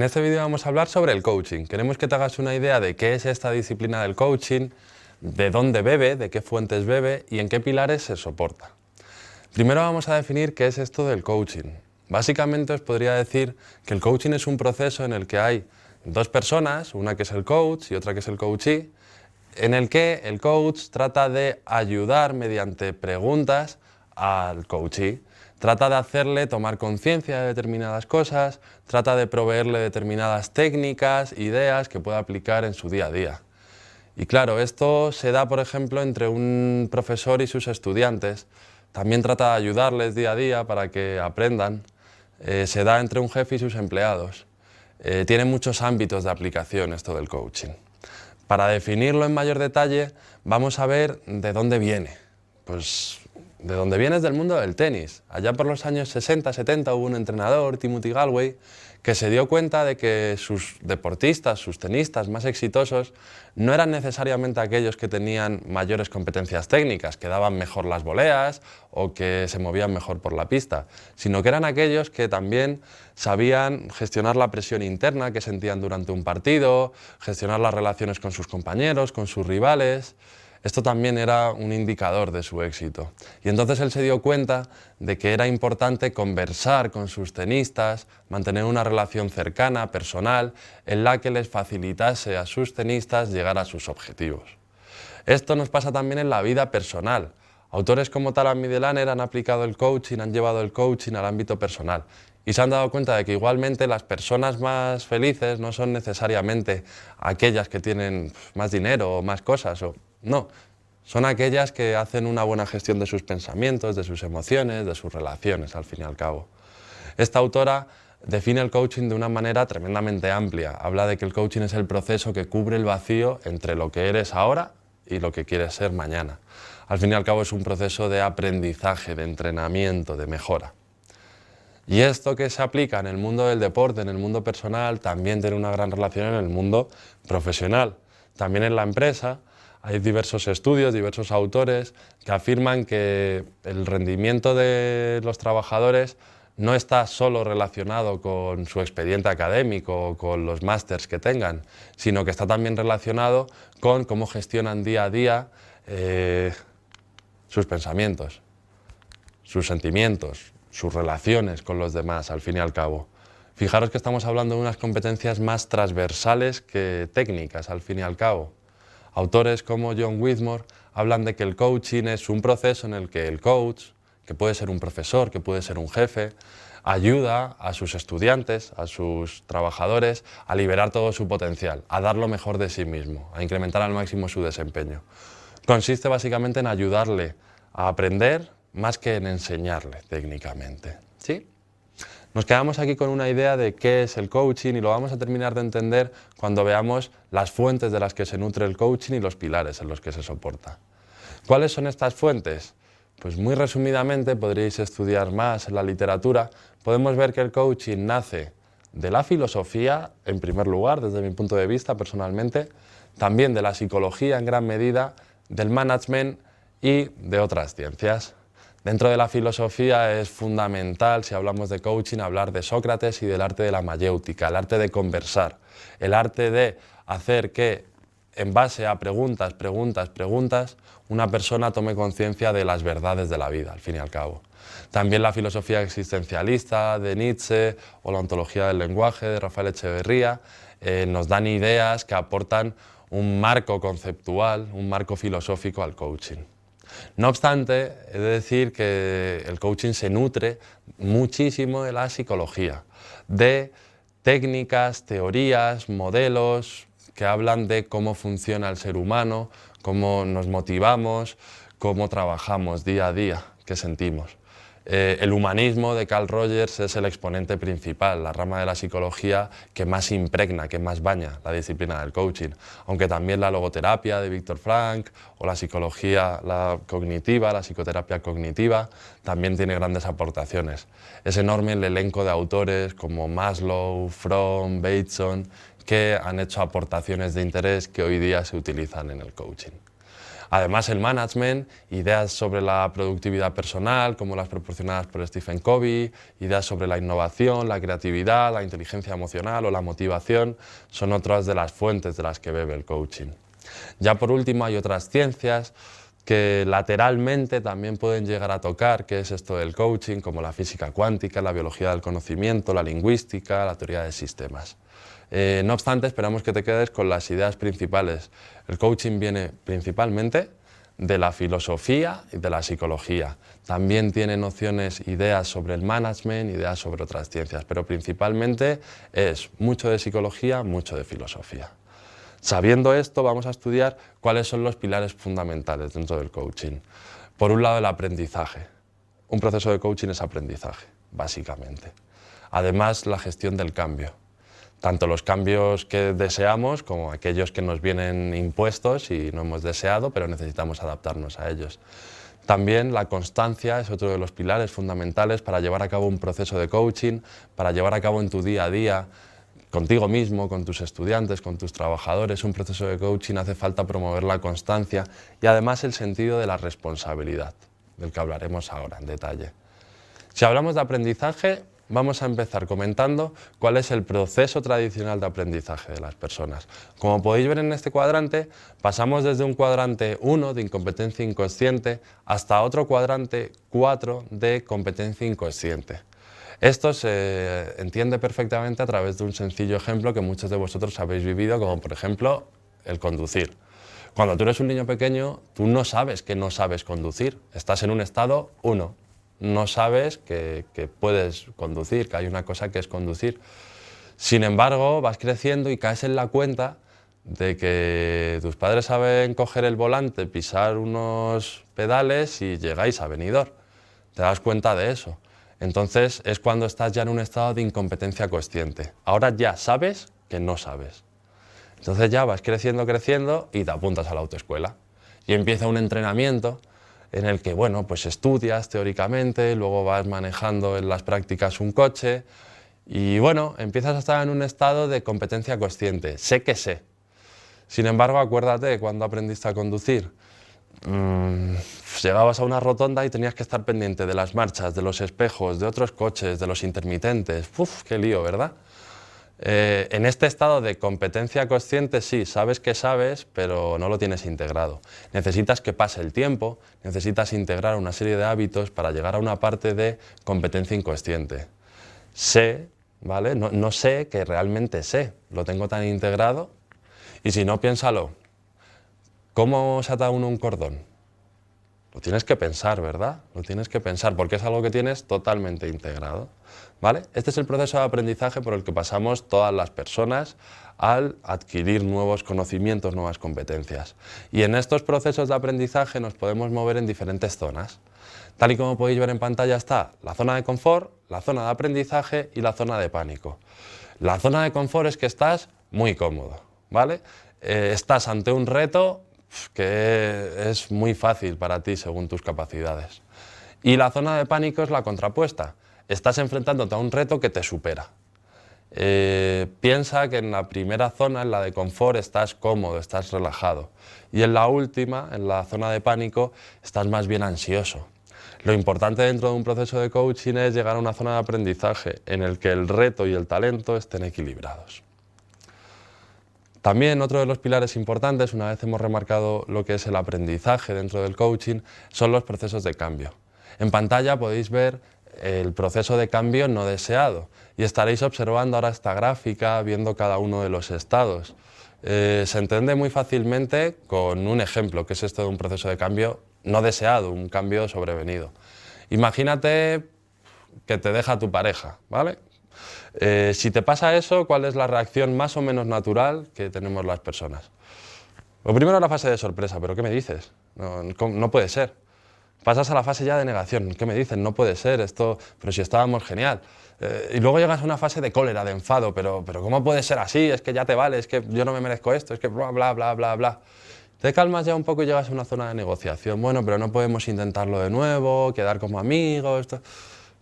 En este vídeo vamos a hablar sobre el coaching. Queremos que te hagas una idea de qué es esta disciplina del coaching, de dónde bebe, de qué fuentes bebe y en qué pilares se soporta. Primero vamos a definir qué es esto del coaching. Básicamente os podría decir que el coaching es un proceso en el que hay dos personas, una que es el coach y otra que es el coachee, en el que el coach trata de ayudar mediante preguntas al coachee. Trata de hacerle tomar conciencia de determinadas cosas, trata de proveerle determinadas técnicas, ideas que pueda aplicar en su día a día. Y claro, esto se da, por ejemplo, entre un profesor y sus estudiantes. También trata de ayudarles día a día para que aprendan. Se da entre un jefe y sus empleados. Tiene muchos ámbitos de aplicación esto del coaching. Para definirlo en mayor detalle, vamos a ver de dónde viene. Pues de dónde viene es del mundo del tenis. Allá por los años 60-70 hubo un entrenador, Timothy Galway, que se dio cuenta de que sus deportistas, sus tenistas más exitosos, no eran necesariamente aquellos que tenían mayores competencias técnicas, que daban mejor las voleas o que se movían mejor por la pista, sino que eran aquellos que también sabían gestionar la presión interna que sentían durante un partido, gestionar las relaciones con sus compañeros, con sus rivales. Esto también era un indicador de su éxito. Y entonces él se dio cuenta de que era importante conversar con sus tenistas, mantener una relación cercana, personal, en la que les facilitase a sus tenistas llegar a sus objetivos. Esto nos pasa también en la vida personal. Autores como Talam y Delaner han aplicado el coaching, han llevado el coaching al ámbito personal y se han dado cuenta de que igualmente las personas más felices no son necesariamente aquellas que tienen más dinero o más cosas, no, son aquellas que hacen una buena gestión de sus pensamientos, de sus emociones, de sus relaciones, al fin y al cabo. Esta autora define el coaching de una manera tremendamente amplia. Habla de que el coaching es el proceso que cubre el vacío entre lo que eres ahora y lo que quieres ser mañana. Al fin y al cabo es un proceso de aprendizaje, de entrenamiento, de mejora. Y esto que se aplica en el mundo del deporte, en el mundo personal, también tiene una gran relación en el mundo profesional. También en la empresa hay diversos estudios, diversos autores que afirman que el rendimiento de los trabajadores no está solo relacionado con su expediente académico o con los másters que tengan, sino que está también relacionado con cómo gestionan día a día sus pensamientos, sus sentimientos, sus relaciones con los demás, al fin y al cabo. Fijaros que estamos hablando de unas competencias más transversales que técnicas, al fin y al cabo. Autores como John Whitmore hablan de que el coaching es un proceso en el que el coach, que puede ser un profesor, que puede ser un jefe, ayuda a sus estudiantes, a sus trabajadores, a liberar todo su potencial, a dar lo mejor de sí mismo, a incrementar al máximo su desempeño. Consiste básicamente en ayudarle a aprender más que en enseñarle técnicamente, ¿sí? Nos quedamos aquí con una idea de qué es el coaching y lo vamos a terminar de entender cuando veamos las fuentes de las que se nutre el coaching y los pilares en los que se soporta. ¿Cuáles son estas fuentes? Pues muy resumidamente, podríais estudiar más en la literatura, podemos ver que el coaching nace de la filosofía, en primer lugar, desde mi punto de vista personalmente, también de la psicología en gran medida, del management y de otras ciencias. Dentro de la filosofía es fundamental, si hablamos de coaching, hablar de Sócrates y del arte de la mayéutica, el arte de conversar, el arte de hacer que, en base a preguntas, una persona tome conciencia de las verdades de la vida, al fin y al cabo. También la filosofía existencialista de Nietzsche o la ontología del lenguaje de Rafael Echeverría nos dan ideas que aportan un marco conceptual, un marco filosófico al coaching. No obstante, he de decir que el coaching se nutre muchísimo de la psicología, de técnicas, teorías, modelos que hablan de cómo funciona el ser humano, cómo nos motivamos, cómo trabajamos día a día, qué sentimos. El humanismo de Carl Rogers es el exponente principal, la rama de la psicología que más impregna, que más baña la disciplina del coaching, aunque también la logoterapia de Viktor Frankl o la psicología cognitiva, la psicoterapia cognitiva, también tiene grandes aportaciones. Es enorme el elenco de autores como Maslow, Fromm, Bateson, que han hecho aportaciones de interés que hoy día se utilizan en el coaching. Además, el management, ideas sobre la productividad personal, como las proporcionadas por Stephen Covey, ideas sobre la innovación, la creatividad, la inteligencia emocional o la motivación, son otras de las fuentes de las que bebe el coaching. Ya por último, hay otras ciencias que lateralmente también pueden llegar a tocar, que es esto del coaching, como la física cuántica, la biología del conocimiento, la lingüística, la teoría de sistemas. No obstante, esperamos que te quedes con las ideas principales. El coaching viene principalmente de la filosofía y de la psicología. También tiene nociones, ideas sobre el management, ideas sobre otras ciencias, pero principalmente es mucho de psicología, mucho de filosofía. Sabiendo esto, vamos a estudiar cuáles son los pilares fundamentales dentro del coaching. Por un lado, el aprendizaje. Un proceso de coaching es aprendizaje, básicamente. Además, la gestión del cambio. Tanto los cambios que deseamos como aquellos que nos vienen impuestos y no hemos deseado, pero necesitamos adaptarnos a ellos. También la constancia es otro de los pilares fundamentales para llevar a cabo un proceso de coaching, para llevar a cabo en tu día a día, contigo mismo, con tus estudiantes, con tus trabajadores. Un proceso de coaching hace falta promover la constancia y además el sentido de la responsabilidad, del que hablaremos ahora en detalle. Si hablamos de aprendizaje, vamos a empezar comentando cuál es el proceso tradicional de aprendizaje de las personas. Como podéis ver en este cuadrante, pasamos desde un cuadrante 1 de incompetencia inconsciente hasta otro cuadrante 4 de competencia inconsciente. Esto se entiende perfectamente a través de un sencillo ejemplo que muchos de vosotros habéis vivido, como por ejemplo el conducir. Cuando tú eres un niño pequeño, tú no sabes que no sabes conducir, estás en un estado 1, no sabes que puedes conducir, que hay una cosa que es conducir. Sin embargo, vas creciendo y caes en la cuenta de que tus padres saben coger el volante, pisar unos pedales y llegáis a Benidorm. Te das cuenta de eso. Entonces es cuando estás ya en un estado de incompetencia consciente. Ahora ya sabes que no sabes. Entonces ya vas creciendo y te apuntas a la autoescuela. Y empieza un entrenamiento en el que, bueno, pues estudias teóricamente, luego vas manejando en las prácticas un coche y, bueno, empiezas a estar en un estado de competencia consciente. Sé que sé. Sin embargo, acuérdate cuando aprendiste a conducir. Llegabas a una rotonda y tenías que estar pendiente de las marchas, de los espejos, de otros coches, de los intermitentes. ¡Uf, qué lío!, ¿verdad? En este estado de competencia consciente sí, sabes que sabes, pero no lo tienes integrado. Necesitas que pase el tiempo, necesitas integrar una serie de hábitos para llegar a una parte de competencia inconsciente. Sé, ¿vale? No sé que realmente sé, lo tengo tan integrado. Y si no, piénsalo. ¿Cómo se ata uno un cordón? Lo tienes que pensar, ¿verdad? Lo tienes que pensar porque es algo que tienes totalmente integrado, ¿vale? Este es el proceso de aprendizaje por el que pasamos todas las personas al adquirir nuevos conocimientos, nuevas competencias. Y en estos procesos de aprendizaje nos podemos mover en diferentes zonas. Tal y como podéis ver en pantalla está la zona de confort, la zona de aprendizaje y la zona de pánico. La zona de confort es que estás muy cómodo, ¿vale? Estás ante un reto que es muy fácil para ti según tus capacidades. Y la zona de pánico es la contrapuesta. Estás enfrentándote a un reto que te supera. Piensa que en la primera zona, en la de confort, estás cómodo, estás relajado. Y en la última, en la zona de pánico, estás más bien ansioso. Lo importante dentro de un proceso de coaching es llegar a una zona de aprendizaje en el que el reto y el talento estén equilibrados. También otro de los pilares importantes, una vez hemos remarcado lo que es el aprendizaje dentro del coaching, son los procesos de cambio. En pantalla podéis ver el proceso de cambio no deseado y estaréis observando ahora esta gráfica viendo cada uno de los estados. Se entiende muy fácilmente con un ejemplo, que es esto de un proceso de cambio no deseado, un cambio sobrevenido. Imagínate que te deja tu pareja, ¿vale? Si te pasa eso, ¿cuál es la reacción más o menos natural que tenemos las personas? Lo primero es la fase de sorpresa, ¿pero qué me dices? No puede ser. Pasas a la fase ya de negación, ¿qué me dices? No puede ser, esto, pero si estábamos genial. Y luego llegas a una fase de cólera, de enfado, pero ¿cómo puede ser así? Es que ya te vale, es que yo no me merezco esto, es que bla, bla, bla, bla, bla. Te calmas ya un poco y llegas a una zona de negociación. Bueno, pero no podemos intentarlo de nuevo, quedar como amigos, esto.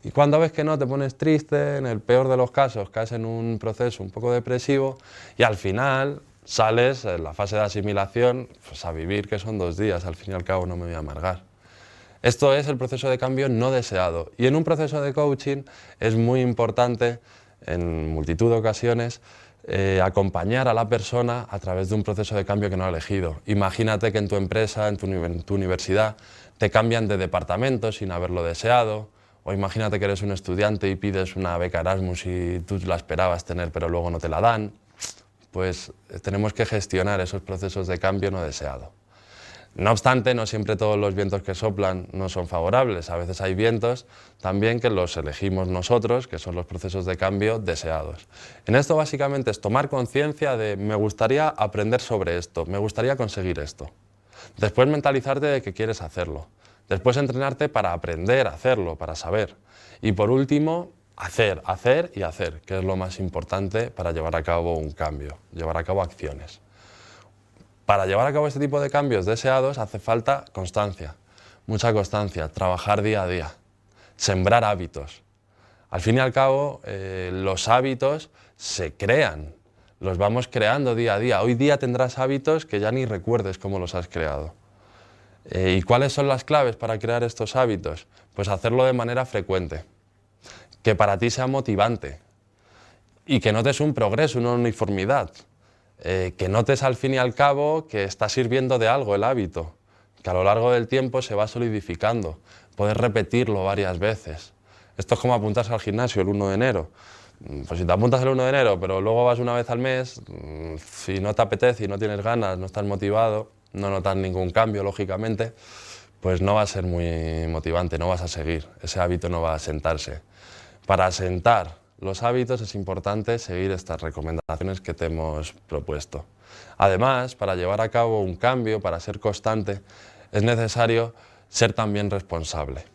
Y cuando ves que no, te pones triste, en el peor de los casos caes en un proceso un poco depresivo y al final sales en la fase de asimilación, pues a vivir, que son 2 días, al fin y al cabo no me voy a amargar. Esto es el proceso de cambio no deseado, y en un proceso de coaching es muy importante, en multitud de ocasiones, acompañar a la persona a través de un proceso de cambio que no ha elegido. Imagínate que en tu empresa, en tu universidad, te cambian de departamento sin haberlo deseado, o imagínate que eres un estudiante y pides una beca Erasmus y tú la esperabas tener pero luego no te la dan. Pues tenemos que gestionar esos procesos de cambio no deseado. No obstante, no siempre todos los vientos que soplan no son favorables. A veces hay vientos también que los elegimos nosotros, que son los procesos de cambio deseados. En esto básicamente es tomar conciencia de me gustaría aprender sobre esto, me gustaría conseguir esto. Después mentalizarte de que quieres hacerlo. Después entrenarte para aprender a hacerlo, para saber. Y por último, hacer, hacer y hacer, que es lo más importante para llevar a cabo un cambio, llevar a cabo acciones. Para llevar a cabo este tipo de cambios deseados hace falta constancia, mucha constancia, trabajar día a día, sembrar hábitos. Al fin y al cabo, los hábitos se crean, los vamos creando día a día. Hoy día tendrás hábitos que ya ni recuerdes cómo los has creado. ¿Y cuáles son las claves para crear estos hábitos? Pues hacerlo de manera frecuente, que para ti sea motivante y que notes un progreso, una uniformidad. Que notes al fin y al cabo que está sirviendo de algo el hábito, que a lo largo del tiempo se va solidificando, puedes repetirlo varias veces. Esto es como apuntarse al gimnasio el 1 de enero. Pues si te apuntas el 1 de enero, pero luego vas una vez al mes, si no te apetece y no tienes ganas, no estás motivado, no notas ningún cambio, lógicamente, pues no va a ser muy motivante, no vas a seguir, ese hábito no va a asentarse. Para asentar los hábitos es importante seguir estas recomendaciones que te hemos propuesto. Además, para llevar a cabo un cambio, para ser constante, es necesario ser también responsable.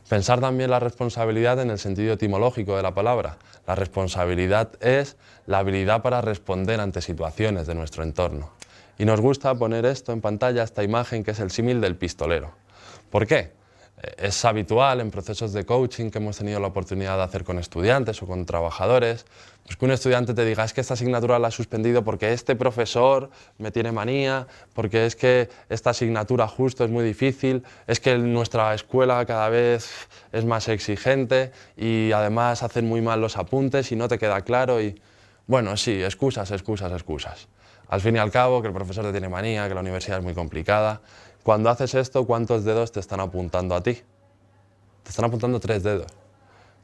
Pensar también la responsabilidad en el sentido etimológico de la palabra. La responsabilidad es la habilidad para responder ante situaciones de nuestro entorno. Y nos gusta poner esto en pantalla, esta imagen que es el símil del pistolero. ¿Por qué? Es habitual en procesos de coaching que hemos tenido la oportunidad de hacer con estudiantes o con trabajadores, pues que un estudiante te diga es que esta asignatura la he suspendido porque este profesor me tiene manía, porque es que esta asignatura justo es muy difícil, es que nuestra escuela cada vez es más exigente y además hacen muy mal los apuntes y no te queda claro y... Bueno, sí, excusas, excusas, excusas. Al fin y al cabo, que el profesor te tiene manía, que la universidad es muy complicada. Cuando haces esto, ¿cuántos dedos te están apuntando a ti? Te están apuntando 3 dedos.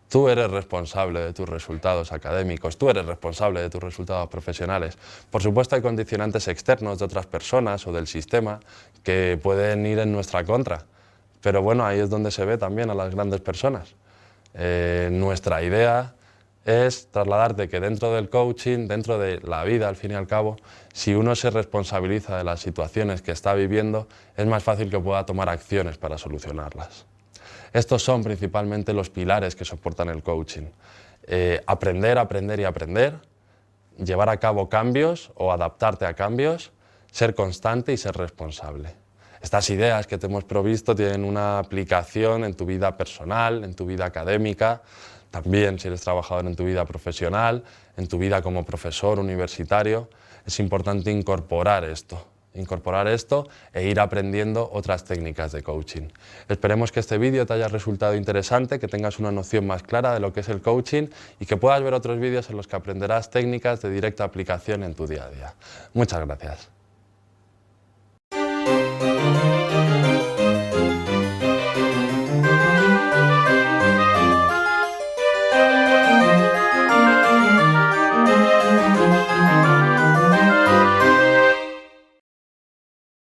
Tú eres responsable de tus resultados académicos, tú eres responsable de tus resultados profesionales. Por supuesto hay condicionantes externos de otras personas o del sistema que pueden ir en nuestra contra, pero bueno, ahí es donde se ve también a las grandes personas. Nuestra idea es trasladarte que dentro del coaching, dentro de la vida al fin y al cabo, si uno se responsabiliza de las situaciones que está viviendo, es más fácil que pueda tomar acciones para solucionarlas. Estos son principalmente los pilares que soportan el coaching. Aprender, aprender y aprender, llevar a cabo cambios o adaptarte a cambios, ser constante y ser responsable. Estas ideas que te hemos provisto tienen una aplicación en tu vida personal, en tu vida académica, también si eres trabajador en tu vida profesional, en tu vida como profesor universitario. Es importante incorporar esto e ir aprendiendo otras técnicas de coaching. Esperemos que este vídeo te haya resultado interesante, que tengas una noción más clara de lo que es el coaching y que puedas ver otros vídeos en los que aprenderás técnicas de directa aplicación en tu día a día. Muchas gracias.